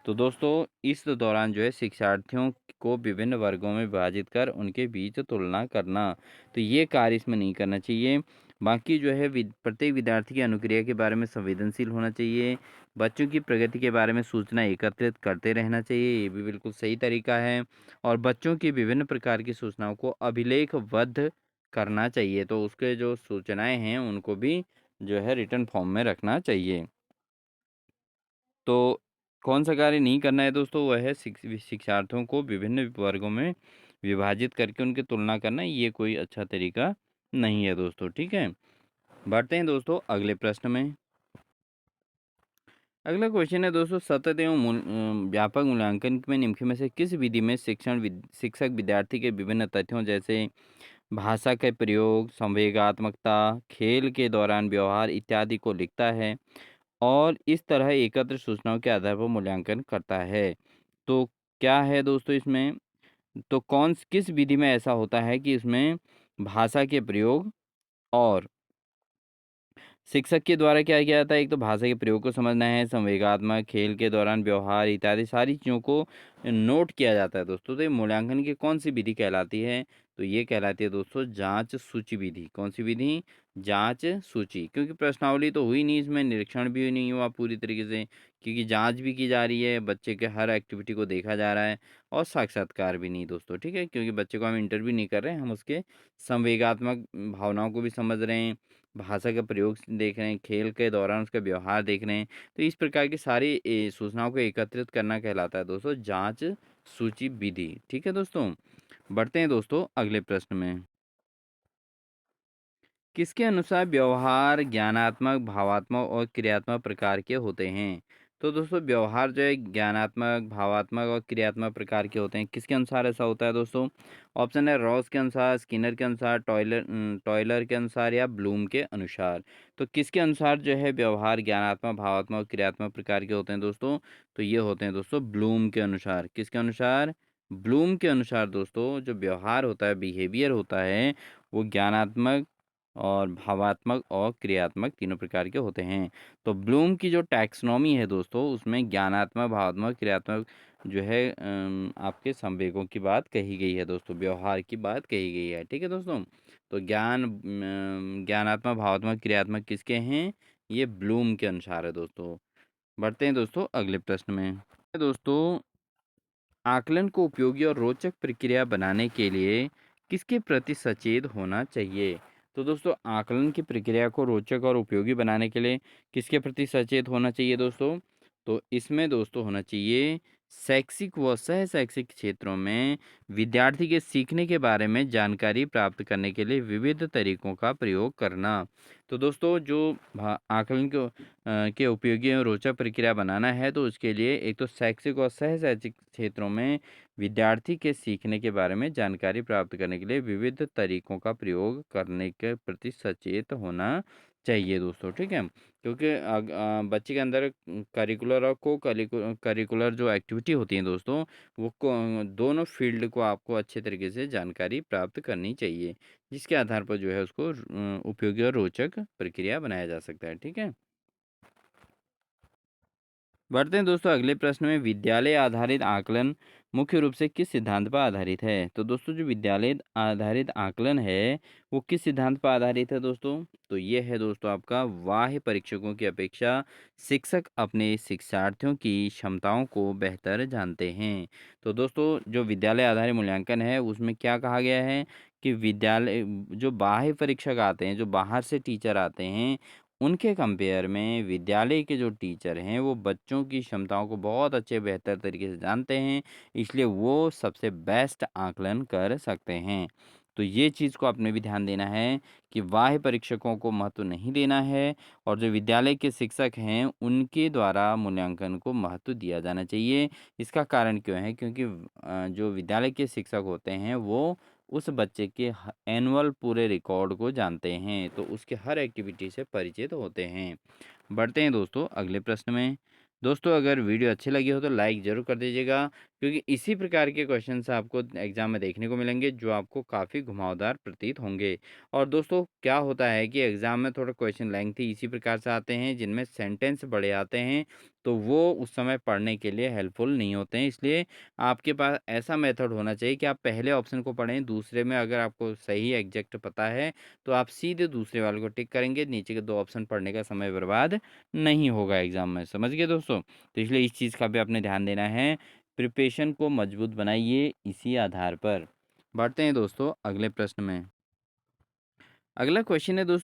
तो दोस्तों इस दौरान जो है शिक्षार्थियों को विभिन्न वर्गों में विभाजित कर उनके बीच तुलना करना, तो ये कार्य इसमें नहीं करना चाहिए। बाकी जो है प्रत्येक विद्यार्थी की अनुक्रिया के बारे में संवेदनशील होना चाहिए। बच्चों की प्रगति के बारे में सूचना एकत्रित करते रहना चाहिए, ये भी बिल्कुल सही तरीका है। और बच्चों की विभिन्न प्रकार की सूचनाओं को अभिलेखबद्ध करना चाहिए, तो उसके जो सूचनाएं हैं उनको भी जो है रिटर्न फॉर्म में रखना चाहिए। तो कौन सा कार्य नहीं करना है दोस्तों, वह है शिक्षार्थियों को विभिन्न वर्गों में विभाजित करके उनकी तुलना करना, ये कोई अच्छा तरीका नहीं है दोस्तों, ठीक है। बढ़ते हैं दोस्तों अगले प्रश्न में। अगला क्वेश्चन है दोस्तों, सतत एवं व्यापक मूल्यांकन में निम्न में से किस विधि में शिक्षक विद्यार्थी के विभिन्न तथ्यों जैसे भाषा के प्रयोग, संवेगात्मकता, खेल के दौरान व्यवहार इत्यादि को लिखता है और इस तरह एकत्र सूचनाओं के आधार पर मूल्यांकन करता है? तो क्या है दोस्तों इसमें? तो किस विधि में ऐसा होता है कि इसमें भाषा के प्रयोग और शिक्षक के द्वारा क्या किया जाता है, एक तो भाषा के प्रयोग को समझना है, संवेगात्मक, खेल के दौरान व्यवहार इत्यादि सारी चीज़ों को नोट किया जाता है दोस्तों। तो ये मूल्यांकन की कौन सी विधि कहलाती है? तो ये कहलाती है दोस्तों जांच सूची विधि। कौन सी विधि? जांच सूची। क्योंकि प्रश्नावली तो हुई नहीं, इसमें निरीक्षण भी नहीं हुआ पूरी तरीके से, क्योंकि जांच भी की जा रही है, बच्चे के हर एक्टिविटी को देखा जा रहा है और साक्षात्कार भी नहीं दोस्तों, ठीक है। क्योंकि बच्चे को हम इंटरव्यू नहीं कर रहे हैं, हम उसके संवेगात्मक भावनाओं को भी समझ रहे हैं, भाषा का प्रयोग देख रहे हैं, खेल के दौरान उसका व्यवहार देख रहे हैं। तो इस प्रकार की सारी सूचनाओं को एकत्रित करना कहलाता है दोस्तों जांच सूची विधि, ठीक है दोस्तों। बढ़ते हैं दोस्तों अगले प्रश्न में। किसके अनुसार व्यवहार ज्ञानात्मक, भावात्मक और क्रियात्मक प्रकार के होते हैं? तो दोस्तों व्यवहार जो है ज्ञानात्मक, भावात्मक और क्रियात्मक प्रकार के होते हैं। किसके अनुसार ऐसा होता है दोस्तों? ऑप्शन है रॉस के अनुसार, स्किनर के अनुसार, टॉयलर के अनुसार या ब्लूम के अनुसार। तो किसके अनुसार जो है व्यवहार ज्ञानात्मक, भावात्मक और क्रियात्मक प्रकार के होते हैं दोस्तों? तो ये होते हैं दोस्तों ब्लूम के अनुसार। किसके अनुसार? ब्लूम के अनुसार दोस्तों जो व्यवहार होता है, बिहेवियर होता है, वो ज्ञानात्मक और भावात्मक और क्रियात्मक तीनों प्रकार के होते हैं। तो ब्लूम की जो टैक्सोनॉमी है दोस्तों, उसमें ज्ञानात्मक, भावात्मक, क्रियात्मक जो है आपके संवेगों की बात कही गई है दोस्तों, व्यवहार की बात कही गई है, ठीक है दोस्तों। तो ज्ञानात्मक, भावात्मक, क्रियात्मक किसके हैं? ये ब्लूम के अनुसार है दोस्तों। बढ़ते हैं दोस्तों अगले प्रश्न में। दोस्तों आकलन को उपयोगी और रोचक प्रक्रिया बनाने के लिए किसके प्रति सचेत होना चाहिए? तो दोस्तों आकलन की प्रक्रिया को रोचक और उपयोगी बनाने के लिए किसके प्रति सचेत होना चाहिए दोस्तों? तो इसमें दोस्तों होना चाहिए शैक्षिक व सह शैक्षिक क्षेत्रों में विद्यार्थी के सीखने के बारे में जानकारी प्राप्त करने के लिए विविध तरीकों का प्रयोग करना। तो दोस्तों जो आकलन के उपयोगी और रोचक प्रक्रिया बनाना है, तो उसके लिए एक तो शैक्षिक और सह शैक्षिक क्षेत्रों में विद्यार्थी के सीखने के बारे में जानकारी प्राप्त करने के लिए विविध तरीकों का प्रयोग करने के प्रति सचेत होना चाहिए दोस्तों, ठीक है। क्योंकि बच्चे के अंदर करिकुलर और को करिकुलर जो एक्टिविटी होती हैं दोस्तों, वो दोनों फील्ड को आपको अच्छे तरीके से जानकारी प्राप्त करनी चाहिए, जिसके आधार पर जो है उसको उपयोगी और रोचक प्रक्रिया बनाया जा सकता है, ठीक है। बढ़ते हैं दोस्तों अगले प्रश्न में। विद्यालय आधारित आकलन मुख्य रूप से किस सिद्धांत पर आधारित है? तो दोस्तों जो विद्यालय आधारित आकलन है, वो किस सिद्धांत पर आधारित है दोस्तों? तो ये है दोस्तों आपका बाह्य परीक्षकों की अपेक्षा शिक्षक अपने शिक्षार्थियों की क्षमताओं को बेहतर जानते हैं। तो दोस्तों जो विद्यालय आधारित मूल्यांकन है, उसमें क्या कहा गया है कि विद्यालय जो बाह्य परीक्षक आते हैं, जो बाहर से टीचर आते हैं, उनके कंपेयर में विद्यालय के जो टीचर हैं, वो बच्चों की क्षमताओं को बहुत अच्छे बेहतर तरीके से जानते हैं, इसलिए वो सबसे बेस्ट आकलन कर सकते हैं। तो ये चीज़ को आपने भी ध्यान देना है कि बाह्य परीक्षकों को महत्व नहीं देना है और जो विद्यालय के शिक्षक हैं, उनके द्वारा मूल्यांकन को महत्व दिया जाना चाहिए। इसका कारण क्यों है? क्योंकि जो विद्यालय के शिक्षक होते हैं, वो उस बच्चे के एनुअल पूरे रिकॉर्ड को जानते हैं, तो उसके हर एक्टिविटी से परिचित होते हैं। बढ़ते हैं दोस्तों अगले प्रश्न में। दोस्तों अगर वीडियो अच्छी लगी हो तो लाइक ज़रूर कर दीजिएगा, क्योंकि इसी प्रकार के क्वेश्चंस आपको एग्जाम में देखने को मिलेंगे जो आपको काफ़ी घुमावदार प्रतीत होंगे। और दोस्तों क्या होता है कि एग्जाम में थोड़ा क्वेश्चन लेंथी इसी प्रकार से आते हैं, जिनमें सेंटेंस बड़े आते हैं, तो वो उस समय पढ़ने के लिए हेल्पफुल नहीं होते हैं। इसलिए आपके पास ऐसा मेथड होना चाहिए कि आप पहले ऑप्शन को पढ़ें, दूसरे में अगर आपको सही एग्जैक्ट पता है, तो आप सीधे दूसरे वाले को टिक करेंगे, नीचे के 2 ऑप्शन पढ़ने का समय बर्बाद नहीं होगा एग्ज़ाम में, समझ गए दोस्तों? तो इसलिए इस चीज़ का भी आपने ध्यान देना है, प्रिपरेशन को मजबूत बनाइए इसी आधार पर। बढ़ते हैं दोस्तों अगले प्रश्न में। अगला क्वेश्चन है दोस्त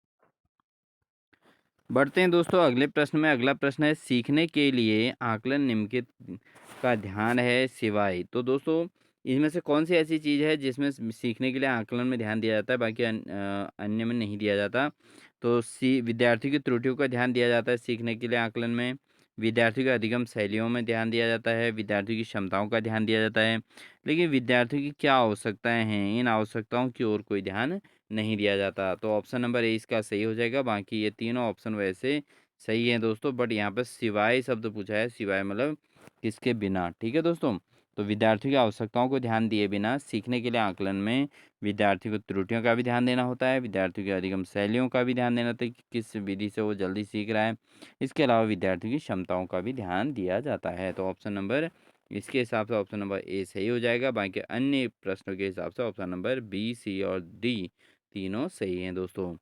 बढ़ते हैं दोस्तों अगले प्रश्न में। अगला प्रश्न है सीखने के लिए आकलन निम्नलिखित का ध्यान है सिवाय। तो दोस्तों इनमें से कौन-सी ऐसी चीज़ है जिसमें सीखने के लिए आकलन में ध्यान दिया जाता है, बाकी अन्य में नहीं दिया जाता? तो सी विद्यार्थी की त्रुटियों का ध्यान दिया जाता है सीखने के लिए आकलन में, विद्यार्थी के अधिगम शैलियों में ध्यान दिया जाता है, विद्यार्थी की क्षमताओं का ध्यान दिया जाता है। लेकिन विद्यार्थी की क्या आवश्यकताएँ हैं, इन आवश्यकताओं की ओर कोई ध्यान नहीं दिया जाता। तो ऑप्शन नंबर ए इसका सही हो जाएगा, बाकी ये तीनों ऑप्शन वैसे सही हैं दोस्तों, बट यहाँ पे सिवाय शब्द पूछा है, सिवाय मतलब किसके बिना, ठीक है दोस्तों? तो विद्यार्थियों की आवश्यकताओं को ध्यान दिए बिना सीखने के लिए आकलन में विद्यार्थी को त्रुटियों का भी ध्यान देना होता है, विद्यार्थियों की अधिगम शैलियों का भी ध्यान देना होता है कि किस विधि से वो जल्दी सीख रहा है। इसके अलावा विद्यार्थियों की क्षमताओं का भी ध्यान दिया जाता है। तो ऑप्शन नंबर इसके हिसाब से ऑप्शन नंबर ए सही हो जाएगा, बाकी अन्य प्रश्नों के हिसाब से ऑप्शन नंबर बी, सी और डी तीनों सही हैं दोस्तों।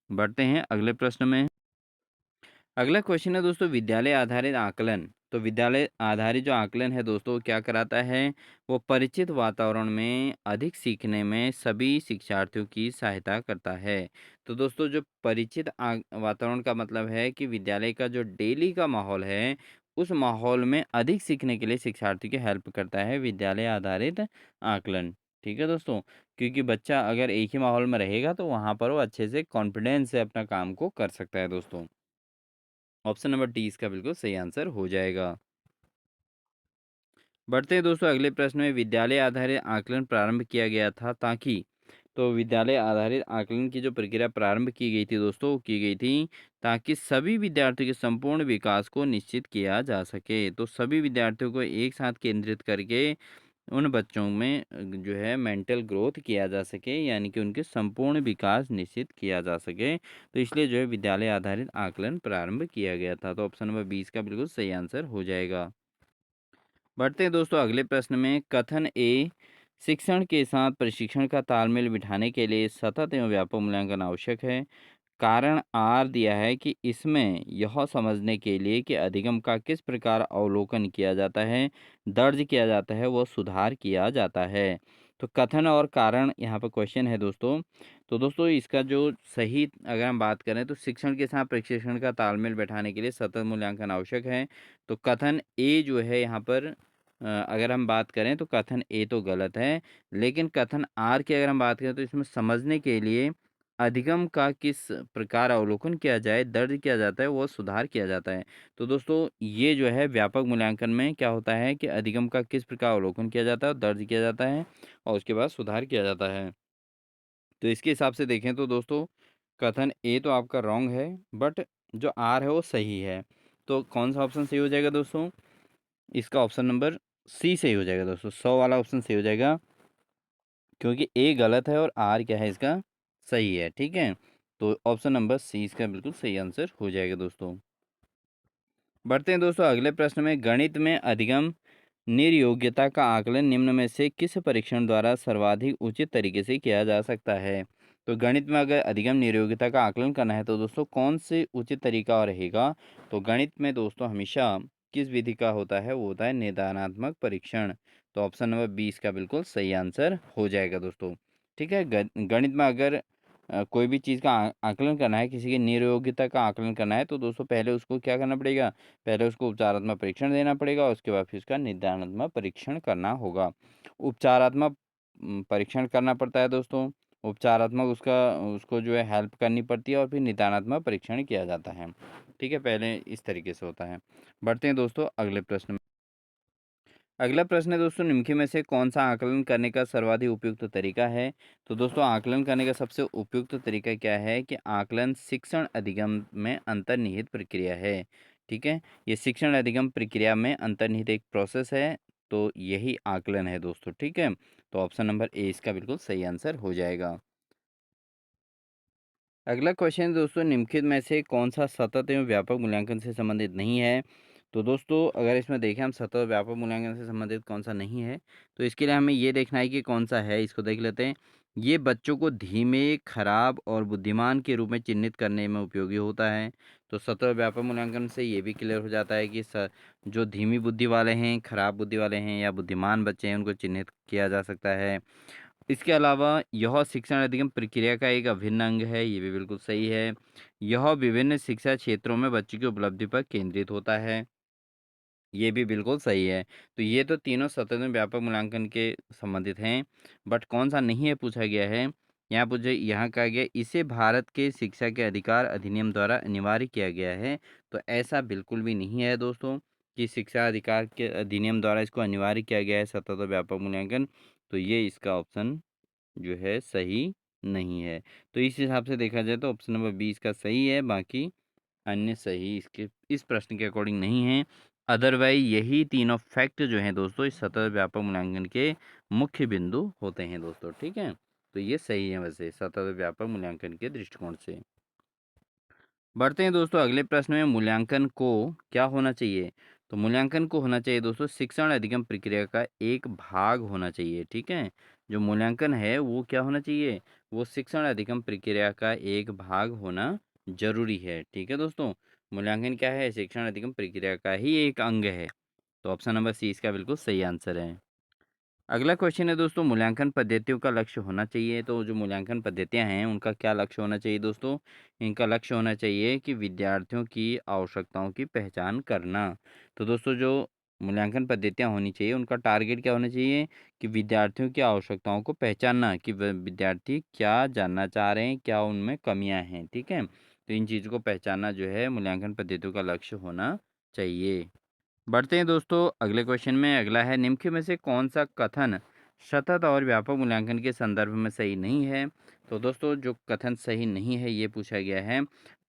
बढ़ते हैं अगले प्रश्न में। अगला क्वेश्चन है दोस्तों विद्यालय आधारित आकलन। तो विद्यालय आधारित जो आकलन है दोस्तों वो क्या कराता है, वो परिचित वातावरण में अधिक सीखने में सभी शिक्षार्थियों की सहायता करता है। तो दोस्तों जो परिचित वातावरण का मतलब है कि विद्यालय का जो डेली का माहौल है, उस माहौल में अधिक सीखने के लिए शिक्षार्थी की हेल्प करता है विद्यालय आधारित आकलन। ठीक है दोस्तों, क्योंकि बच्चा अगर एक ही माहौल में रहेगा तो वहाँ पर वो अच्छे से कॉन्फिडेंस से अपना काम को कर सकता है दोस्तों। ऑप्शन नंबर डी इसका बिल्कुल सही आंसर हो जाएगा। बढ़ते हैं दोस्तों अगले प्रश्न में। विद्यालय आधारित आकलन प्रारंभ किया गया था ताकि, तो विद्यालय आधारित आकलन की जो प्रक्रिया प्रारंभ की गई थी दोस्तों, वो की गई थी ताकि सभी विद्यार्थियों के संपूर्ण विकास को निश्चित किया जा सके। तो सभी विद्यार्थियों को एक साथ केंद्रित करके उन बच्चों में जो है मेंटल ग्रोथ किया जा सके, यानी कि उनके संपूर्ण विकास निश्चित किया जा सके। तो इसलिए जो है विद्यालय आधारित आकलन प्रारंभ किया गया था। तो ऑप्शन नंबर 20 का बिल्कुल सही आंसर हो जाएगा। बढ़ते हैं दोस्तों अगले प्रश्न में। कथन ए, शिक्षण के साथ प्रशिक्षण का तालमेल बिठाने के लिए सतत एवं व्यापक मूल्यांकन आवश्यक है। कारण आर दिया है कि इसमें यह समझने के लिए कि अधिगम का किस प्रकार अवलोकन किया जाता है, दर्ज किया जाता है, वह सुधार किया जाता है। तो कथन और कारण यहाँ पर क्वेश्चन है दोस्तों। तो दोस्तों इसका जो सही अगर हम बात करें तो शिक्षण के साथ प्रशिक्षण का तालमेल बैठाने के लिए सतत मूल्यांकन आवश्यक है। तो कथन ए जो है यहाँ पर अगर हम बात करें तो कथन ए तो गलत है, लेकिन कथन आर की अगर हम बात करें तो इसमें समझने के लिए अधिगम का किस प्रकार अवलोकन किया जाए, दर्ज किया जाता है, वो सुधार किया जाता है। तो दोस्तों ये जो है व्यापक मूल्यांकन में क्या होता है कि अधिगम का किस प्रकार अवलोकन किया जाता है और दर्ज किया जाता है और उसके बाद सुधार किया जाता है। तो इसके हिसाब से देखें तो दोस्तों कथन ए तो आपका रॉन्ग है, बट जो आर है वो सही है। तो कौन सा ऑप्शन सही हो जाएगा दोस्तों? इसका ऑप्शन नंबर सी सही हो जाएगा दोस्तों, 100 वाला ऑप्शन सही हो जाएगा, क्योंकि ए गलत है और आर क्या है इसका सही है। ठीक है, तो ऑप्शन नंबर सी इसका बिल्कुल सही आंसर हो जाएगा दोस्तों। बढ़ते हैं दोस्तों अगले प्रश्न में। गणित में अधिगम निर्योग्यता का आकलन निम्न में से किस परीक्षण द्वारा सर्वाधिक उचित तरीके से किया जा सकता है? तो गणित में अगर अधिगम निर्योग्यता का आकलन करना है तो दोस्तों कौन से उचित तरीका रहेगा? तो गणित में दोस्तों हमेशा किस विधि का होता है, वो होता है निदानात्मक परीक्षण। तो ऑप्शन नंबर 20 का बिल्कुल सही आंसर हो जाएगा दोस्तों। ठीक है, गणित में अगर कोई भी चीज़ का आकलन करना है, किसी की निर्योग्यता का आकलन करना है, तो दोस्तों पहले उसको क्या करना पड़ेगा? पहले उसको उपचारात्मक परीक्षण देना पड़ेगा, उसके बाद फिर उसका निदानात्मक परीक्षण करना होगा। उपचारात्मक परीक्षण करना पड़ता है दोस्तों, उपचारात्मक उसका उसको जो है हेल्प करनी पड़ती है और फिर निदानात्मक परीक्षण किया जाता है। ठीक है, पहले इस तरीके से होता है। बढ़ते हैं दोस्तों अगले प्रश्न में। अगला प्रश्न है दोस्तों, निम्न में से कौन सा आकलन करने का सर्वाधिक उपयुक्त तरीका है? तो दोस्तों आकलन करने का सबसे उपयुक्त तरीका क्या है कि आकलन शिक्षण अधिगम में अंतर्निहित प्रक्रिया है। ठीक है, ये शिक्षण अधिगम प्रक्रिया में अंतर्निहित एक प्रोसेस है, तो यही आकलन है दोस्तों। ठीक है, तो ऑप्शन नंबर ए इसका बिल्कुल सही आंसर हो जाएगा। अगला क्वेश्चन दोस्तों, निम्नलिखित में से कौन सा सतत एवं व्यापक मूल्यांकन से संबंधित नहीं है? तो दोस्तों अगर इसमें देखें हम सतत और व्यापक मूल्यांकन से संबंधित कौन सा नहीं है, तो इसके लिए हमें ये देखना है कि कौन सा है। इसको देख लेते हैं। ये बच्चों को धीमे, खराब और बुद्धिमान के रूप में चिन्हित करने में उपयोगी होता है। तो सतत और व्यापक मूल्यांकन से ये भी क्लियर हो जाता है कि जो धीमी बुद्धि वाले हैं, खराब बुद्धि वाले हैं या बुद्धिमान बच्चे हैं, उनको चिन्हित किया जा सकता है। इसके अलावा यह शिक्षण अधिगम प्रक्रिया का एक अभिन्न अंग है, ये भी बिल्कुल सही है। यह विभिन्न शिक्षा क्षेत्रों में बच्चों की उपलब्धि पर केंद्रित होता है। ये भी बिल्कुल सही है। तो ये तो तीनों सतत में व्यापक मूल्यांकन के संबंधित हैं, बट कौन-सा नहीं है पूछा गया है। यहाँ कहा गया इसे भारत के शिक्षा के अधिकार अधिनियम द्वारा अनिवार्य किया गया है। तो ऐसा बिल्कुल भी नहीं है दोस्तों कि शिक्षा अधिकार के अधिनियम द्वारा इसको अनिवार्य किया गया है सतत और व्यापक मूल्यांकन। तो ये इसका ऑप्शन जो है सही नहीं है। तो इस हिसाब से देखा जाए तो ऑप्शन नंबर बी इसका सही है, बाकी अन्य सही इसके इस प्रश्न के अकॉर्डिंग नहीं है। अदरवाइज़ यही तीनों फैक्ट जो हैं दोस्तों इस सतत व्यापक मूल्यांकन के मुख्य बिंदु होते हैं दोस्तों, ठीक है? तो ये सही है वैसे सतत व्यापक मूल्यांकन के दृष्टिकोण से। बढ़ते हैं दोस्तों अगले प्रश्न में मूल्यांकन को क्या होना चाहिए? तो मूल्यांकन को होना चाहिए दोस्तों शिक्षण अधिगम प्रक्रिया का एक भाग होना चाहिए, ठीक है? जो मूल्यांकन है वो क्या होना चाहिए? वो शिक्षण अधिगम प्रक्रिया का एक भाग होना ज़रूरी है, ठीक है दोस्तों? मूल्यांकन क्या है? शिक्षण अधिगम प्रक्रिया का ही एक अंग है। तो ऑप्शन नंबर सी इसका बिल्कुल सही आंसर है। अगला क्वेश्चन है दोस्तों मूल्यांकन पद्धतियों का लक्ष्य होना चाहिए। तो जो मूल्यांकन पद्धतियां हैं उनका क्या लक्ष्य होना चाहिए दोस्तों? इनका लक्ष्य होना चाहिए कि विद्यार्थियों की आवश्यकताओं की पहचान करना। तो दोस्तों जो मूल्यांकन पद्धतियां होनी चाहिए उनका टारगेट क्या होना चाहिए कि विद्यार्थियों की आवश्यकताओं को पहचानना कि विद्यार्थी क्या जानना चाह रहे हैं, क्या उनमें कमियां हैं, ठीक है? तो इन चीज़ों को पहचानना जो है मूल्यांकन पद्धतियों का लक्ष्य होना चाहिए। बढ़ते हैं दोस्तों अगले क्वेश्चन में। अगला है निम्न में से कौन सा कथन सतत और व्यापक मूल्यांकन के संदर्भ में सही नहीं है? तो दोस्तों जो कथन सही नहीं है ये पूछा गया है।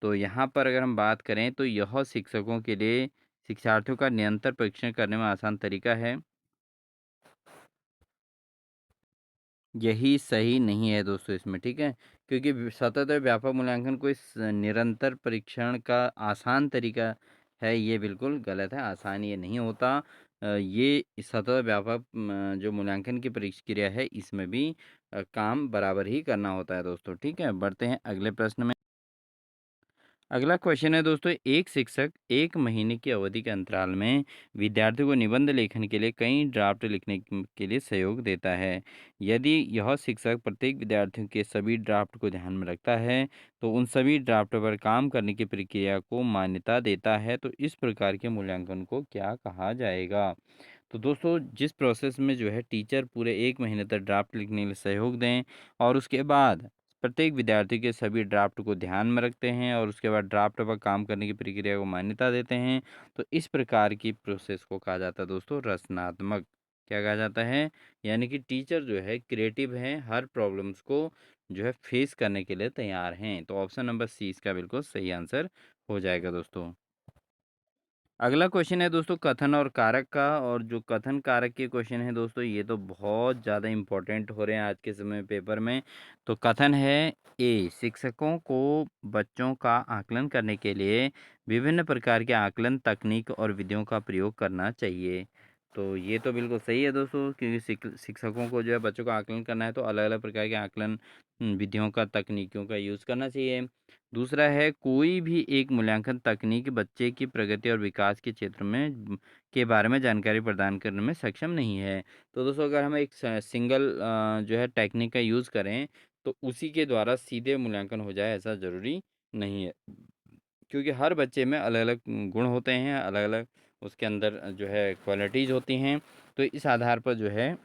तो यहाँ पर अगर हम बात करें तो यह शिक्षकों के लिए शिक्षार्थियों का निरंतर परीक्षण करने में आसान तरीका है। यही सही नहीं है दोस्तों इसमें, ठीक है? क्योंकि सतत और व्यापक मूल्यांकन कोई निरंतर परीक्षण का आसान तरीका है, ये बिल्कुल गलत है। आसान ये नहीं होता। ये सतत और व्यापक जो मूल्यांकन की प्रक्रिया है इसमें भी काम बराबर ही करना होता है दोस्तों, ठीक है? बढ़ते हैं अगले प्रश्न में। अगला क्वेश्चन है दोस्तों एक शिक्षक 1 महीने की अवधि के अंतराल में विद्यार्थियों को निबंध लेखन के लिए कई ड्राफ्ट लिखने के लिए सहयोग देता है। यदि यह शिक्षक प्रत्येक विद्यार्थियों के सभी ड्राफ्ट को ध्यान में रखता है तो उन सभी ड्राफ्ट पर काम करने की प्रक्रिया को मान्यता देता है। तो इस प्रकार के मूल्यांकन को क्या कहा जाएगा? तो दोस्तों जिस प्रोसेस में जो है टीचर पूरे 1 महीने तक ड्राफ्ट लिखने के लिए सहयोग दें और उसके बाद प्रत्येक विद्यार्थी के सभी ड्राफ्ट को ध्यान में रखते हैं और उसके बाद ड्राफ्ट पर काम करने की प्रक्रिया को मान्यता देते हैं। तो इस प्रकार की प्रोसेस को कहा जाता है दोस्तों रचनात्मक। क्या कहा जाता है? यानी कि टीचर जो है क्रिएटिव हैं, हर प्रॉब्लम्स को जो है फेस करने के लिए तैयार हैं। तो ऑप्शन नंबर सी इसका बिल्कुल सही आंसर हो जाएगा दोस्तों। अगला क्वेश्चन है दोस्तों कथन और कारक का। और जो कथन कारक के क्वेश्चन है दोस्तों ये तो बहुत ज़्यादा इम्पोर्टेंट हो रहे हैं आज के समय पेपर में। तो कथन है ए शिक्षकों को बच्चों का आकलन करने के लिए विभिन्न प्रकार के आकलन तकनीक और विधियों का प्रयोग करना चाहिए। तो ये तो बिल्कुल सही है दोस्तों क्योंकि शिक्षकों को जो है बच्चों का आकलन करना है तो अलग अलग प्रकार के आकलन विधियों का तकनीकियों का यूज़ करना चाहिए। दूसरा है कोई भी एक मूल्यांकन तकनीक बच्चे की प्रगति और विकास के क्षेत्र में के बारे में जानकारी प्रदान करने में सक्षम नहीं है। तो दोस्तों अगर हम एक सिंगल जो है टेक्निक का यूज़ करें तो उसी के द्वारा सीधे मूल्यांकन हो जाए ऐसा ज़रूरी नहीं है। क्योंकि हर बच्चे में अलग अलग गुण होते हैं, अलग अलग उसके अंदर जो है क्वालिटीज़ होती हैं। तो इस आधार पर जो है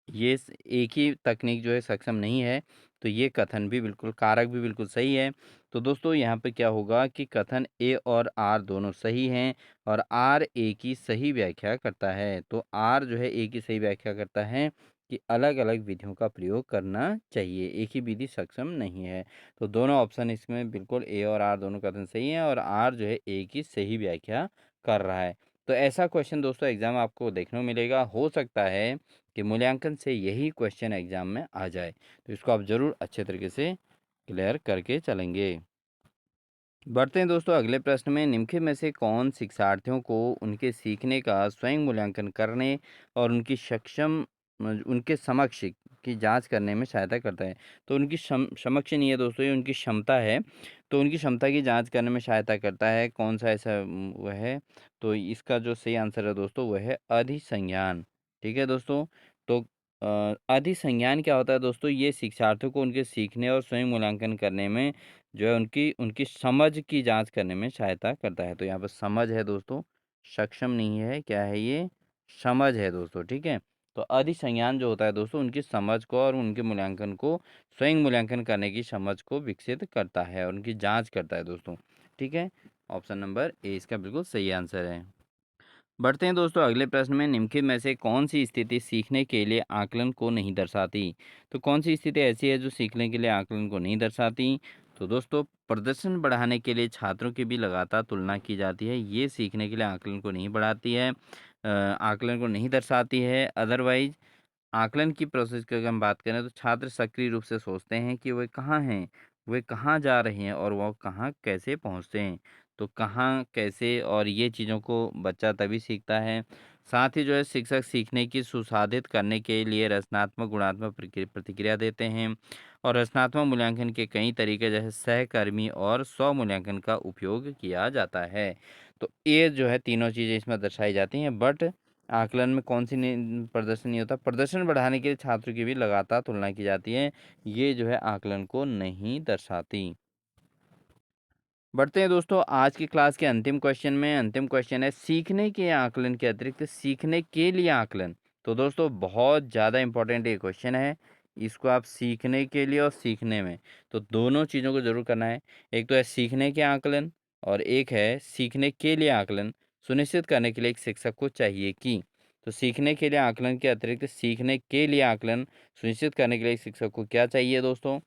एक ही तकनीक जो है सक्षम नहीं है। तो ये कथन भी बिल्कुल कारक भी बिल्कुल सही है। तो दोस्तों यहाँ पे क्या होगा कि कथन ए और आर दोनों सही हैं और आर ए की सही व्याख्या करता है। तो आर जो है ए की सही व्याख्या करता है कि अलग अलग विधियों का प्रयोग करना चाहिए, एक ही विधि सक्षम नहीं है। तो दोनों ऑप्शन इसमें बिल्कुल ए और आर दोनों कथन सही हैं और आर जो है ए की सही व्याख्या कर रहा है। तो ऐसा क्वेश्चन दोस्तों एग्जाम आपको देखने को मिलेगा। हो सकता है कि मूल्यांकन से यही क्वेश्चन एग्जाम में आ जाए। तो इसको आप ज़रूर अच्छे तरीके से क्लियर करके चलेंगे। बढ़ते हैं दोस्तों अगले प्रश्न में निम्नलिखित में से कौन शिक्षार्थियों को उनके सीखने का स्वयं मूल्यांकन करने और उनके समक्ष की जांच करने में सहायता करता है? तो उनकी समक्ष नहीं है दोस्तों, ये उनकी क्षमता है। तो उनकी क्षमता की जांच करने में सहायता करता है। कौन सा ऐसा वह है? तो इसका जो सही आंसर है दोस्तों वह है अधिसंज्ञान। ठीक है दोस्तों। तो अधिसंज्ञान क्या होता है दोस्तों? ये शिक्षार्थियों को उनके सीखने और स्वयं मूल्यांकन करने में जो है उनकी उनकी समझ की जाँच करने में सहायता करता है। तो यहाँ पर समझ है दोस्तों, सक्षम नहीं है, क्या है ये? समझ है दोस्तों, ठीक है? तो अधिसंज्ञान जो होता है दोस्तों, उनकी समझ को और उनके मूल्यांकन को, स्वयं मूल्यांकन करने की समझ को विकसित करता है और उनकी जाँच करता है दोस्तों, ठीक है? ऑप्शन नंबर ए इसका बिल्कुल सही आंसर है। बढ़ते हैं दोस्तों अगले प्रश्न में, निम्नलिखित में से कौन सी स्थिति सीखने के लिए आकलन को नहीं दर्शाती? तो कौन सी स्थिति ऐसी है जो सीखने के लिए आकलन को नहीं दर्शाती? तो दोस्तों प्रदर्शन बढ़ाने के लिए छात्रों की भी लगातार तुलना की जाती है, ये सीखने के लिए आकलन को नहीं बढ़ाती है, आकलन को नहीं दर्शाती है। अदरवाइज आकलन की प्रोसेस की अगर हम बात करें तो छात्र सक्रिय रूप से सोचते हैं कि वे कहाँ हैं, वे कहाँ जा रहे हैं और वह कहाँ कैसे पहुँचते हैं। तो कहाँ, कैसे और ये चीज़ों को बच्चा तभी सीखता है। साथ ही जो है शिक्षक सीखने की सुसाधित करने के लिए रचनात्मक गुणात्मक प्रतिक्रिया देते हैं और रचनात्मक मूल्यांकन के कई तरीके जैसे सहकर्मी और स्व मूल्यांकन का उपयोग किया जाता है। तो ये जो है तीनों चीज़ें इसमें दर्शाई जाती हैं, बट आकलन में कौन सी प्रदर्शन नहीं होता? प्रदर्शन बढ़ाने के लिए छात्रों की भी लगातार तुलना की जाती है, ये जो है आकलन को नहीं दर्शाती। बढ़ते हैं दोस्तों आज की क्लास के अंतिम क्वेश्चन में। अंतिम क्वेश्चन है, सीखने के आकलन के अतिरिक्त सीखने के लिए आकलन। तो दोस्तों बहुत ज़्यादा इंपॉर्टेंट ये क्वेश्चन है, इसको आप सीखने के लिए और सीखने में तो दोनों चीज़ों को ज़रूर करना है। एक तो है सीखने के आकलन और एक है सीखने के लिए आकलन सुनिश्चित करने के लिए एक शिक्षक को चाहिए कि। तो सीखने के लिए आकलन के अतिरिक्त सीखने के लिए आकलन सुनिश्चित करने के लिए एक शिक्षक को क्या चाहिए दोस्तों?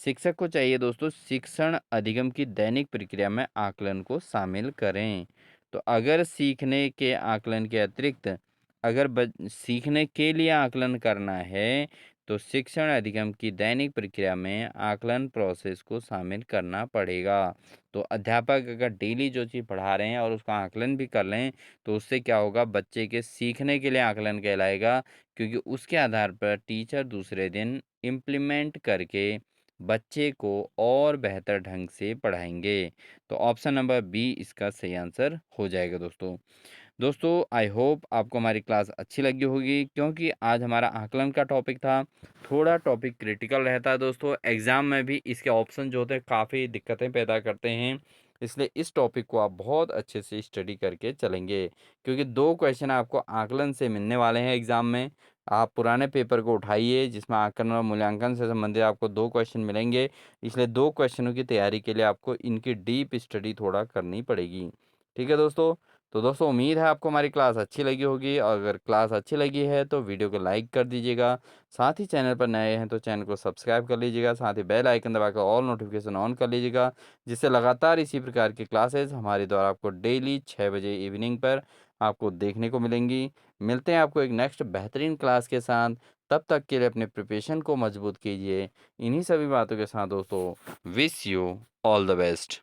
शिक्षक को चाहिए दोस्तों शिक्षण अधिगम की दैनिक प्रक्रिया में आकलन को शामिल करें। तो अगर सीखने के आकलन के अतिरिक्त अगर सीखने के लिए आकलन करना है तो शिक्षण अधिगम की दैनिक प्रक्रिया में आकलन प्रोसेस को शामिल करना पड़ेगा। तो अध्यापक अगर डेली जो चीज़ पढ़ा रहे हैं और उसका आकलन भी कर लें तो उससे क्या होगा, बच्चे के सीखने के लिए आकलन कहलाएगा, क्योंकि उसके आधार पर टीचर दूसरे दिन इम्प्लीमेंट करके बच्चे को और बेहतर ढंग से पढ़ाएंगे। तो ऑप्शन नंबर बी इसका सही आंसर हो जाएगा दोस्तों। दोस्तों आई होप आपको हमारी क्लास अच्छी लगी होगी, क्योंकि आज हमारा आकलन का टॉपिक था। थोड़ा टॉपिक क्रिटिकल रहता है दोस्तों, एग्ज़ाम में भी इसके ऑप्शन जो होते हैं काफ़ी दिक्कतें पैदा करते हैं, इसलिए इस टॉपिक को आप बहुत अच्छे से स्टडी करके चलेंगे, क्योंकि 2 क्वेश्चन आपको आकलन से मिलने वाले हैं एग्ज़ाम में। आप पुराने पेपर को उठाइए जिसमें आकलन और मूल्यांकन से संबंधित आपको 2 क्वेश्चन मिलेंगे, इसलिए 2 क्वेश्चनों की तैयारी के लिए आपको इनकी डीप स्टडी थोड़ा करनी पड़ेगी। ठीक है दोस्तों? तो दोस्तों उम्मीद है आपको हमारी क्लास अच्छी लगी होगी, और अगर क्लास अच्छी लगी है तो वीडियो को लाइक कर दीजिएगा। साथ ही चैनल पर नए हैं तो चैनल को सब्सक्राइब कर लीजिएगा, साथ ही बेल आइकन दबाकर ऑल नोटिफिकेशन ऑन कर लीजिएगा, जिससे लगातार इसी प्रकार की क्लासेस हमारे द्वारा आपको डेली 6 बजे इवनिंग पर आपको देखने को मिलेंगी। मिलते हैं आपको एक नेक्स्ट बेहतरीन क्लास के साथ, तब तक के लिए अपने प्रिपरेशन को मजबूत कीजिए। इन्हीं सभी बातों के साथ दोस्तों wish you all the best.